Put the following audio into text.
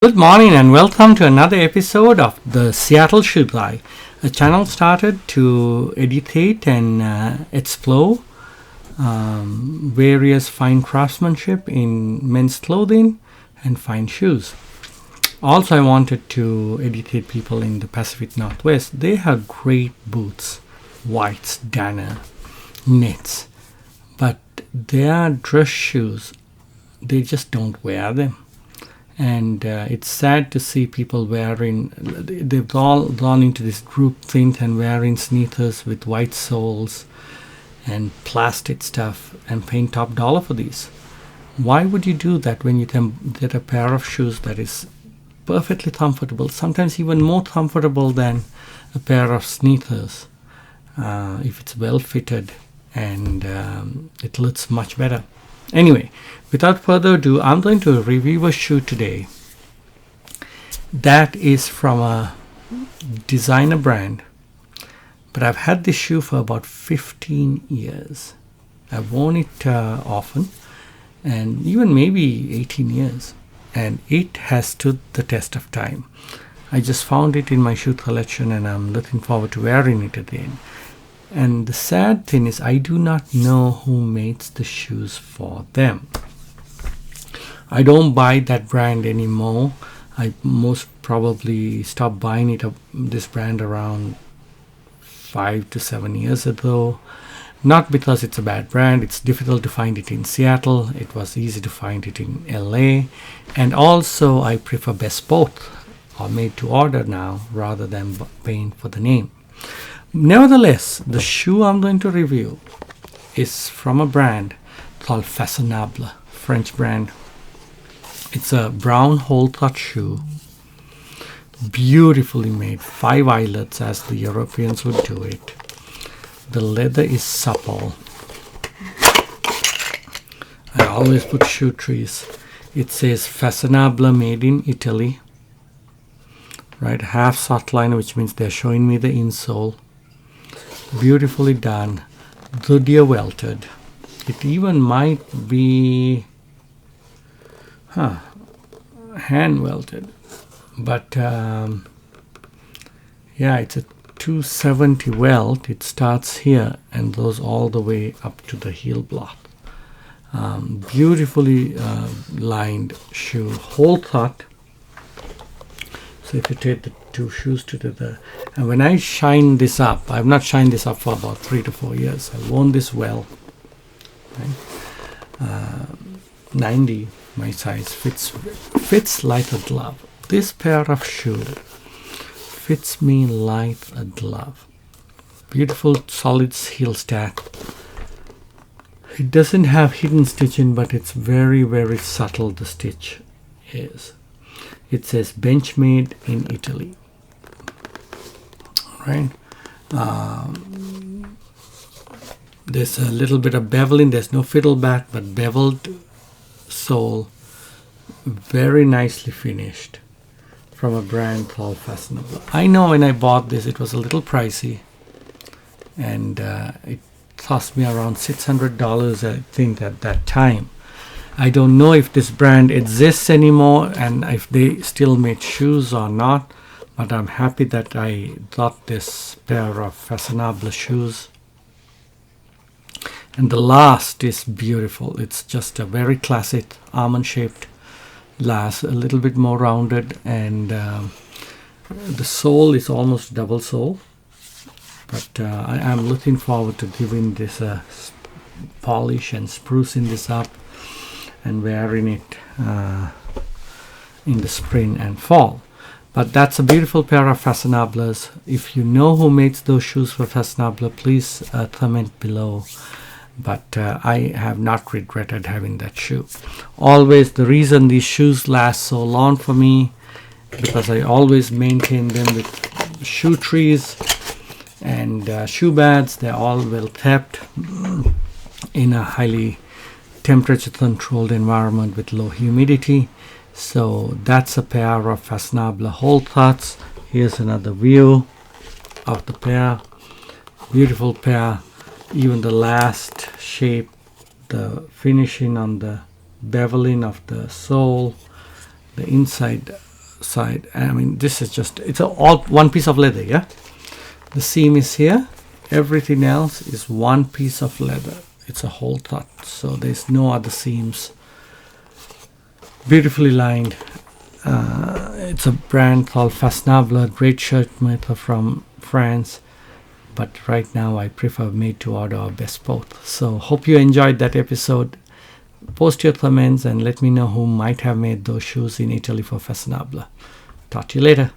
Good morning and welcome to another episode of the Seattle Shoe Guy, a channel started to educate and explore various fine craftsmanship in men's clothing and fine shoes. Also, I wanted to educate people in the Pacific Northwest. They have great boots, whites, Danner, knits, but their dress shoes, they just don't wear them. And it's sad to see people wearing, they've all gone into this group thing and wearing sneakers with white soles and plastic stuff and paying top dollar for these. Why would you do that when you can get a pair of shoes that is perfectly comfortable, sometimes even more comfortable than a pair of sneakers, if it's well fitted and it looks much better. Anyway, without further ado, I'm going to review a shoe today that is from a designer brand, but I've had this shoe for about 15 years. I've worn it often, and even maybe 18 years, and it has stood the test of time. I just found it in my shoe collection and I'm looking forward to wearing it again. And the sad thing is, I do not know who makes the shoes for them. I don't buy that brand anymore. I most probably stopped buying this brand around 5 to 7 years ago. Not because it's a bad brand. It's difficult to find it in Seattle. It was easy to find it in LA. And also, I prefer bespoke or made to order now rather than paying for the name. Nevertheless, the shoe I'm going to review is from a brand called Faconnable, French brand. It's a brown Wholecut shoe, beautifully made, 5 eyelets as the Europeans would do it. The leather is supple. I always put shoe trees. It says Faconnable, made in Italy. Right, half soft line, which means they're showing me the insole. Beautifully done, Goodyear welted. It even might be hand welted, but yeah, it's a 270 welt. It starts here and goes all the way up to the heel block. Beautifully lined shoe, Wholecut. So if you take the two shoes together, and when I shine this up, I've not shined this up for about 3 to 4 years. I've worn this well. Right? 90, my size, fits like a glove. This pair of shoe fits me like a glove. Beautiful solid heel stack. It doesn't have hidden stitching, but it's very, very subtle, the stitch is. It says Benchmade in Italy. Right? There's a little bit of beveling. There's no fiddle back, but beveled sole. Very nicely finished from a brand called Faconnable. I know when I bought this, it was a little pricey. And it cost me around $600, I think, at that time. I don't know if this brand exists anymore and if they still make shoes or not, but I'm happy that I got this pair of Faconnable shoes. And the last is beautiful. It's just a very classic almond-shaped last, a little bit more rounded, and the sole is almost double sole. But I am looking forward to giving this a polish and sprucing this up and wearing it in the spring and fall. But that's a beautiful pair of Facconnables. If you know who makes those shoes for Faconnable, please comment below. But I have not regretted having that shoe. Always the reason these shoes last so long for me, because I always maintain them with shoe trees and shoe bags. They're all well kept in a highly temperature controlled environment with low humidity. So that's a pair of Faconnable Wholecuts. Here's another view of the pair. Beautiful pair. Even the last shape, the finishing on the beveling of the sole, the inside side. I mean, this is just, it's all one piece of leather, yeah? The seam is here. Everything else is one piece of leather. It's a Wholecut, so there's no other seams. Beautifully lined. It's a brand called Faconnable, great shirt maker from France. But right now I prefer made to order or best both. So hope you enjoyed that episode. Post your comments and let me know who might have made those shoes in Italy for Faconnable. Talk to you later.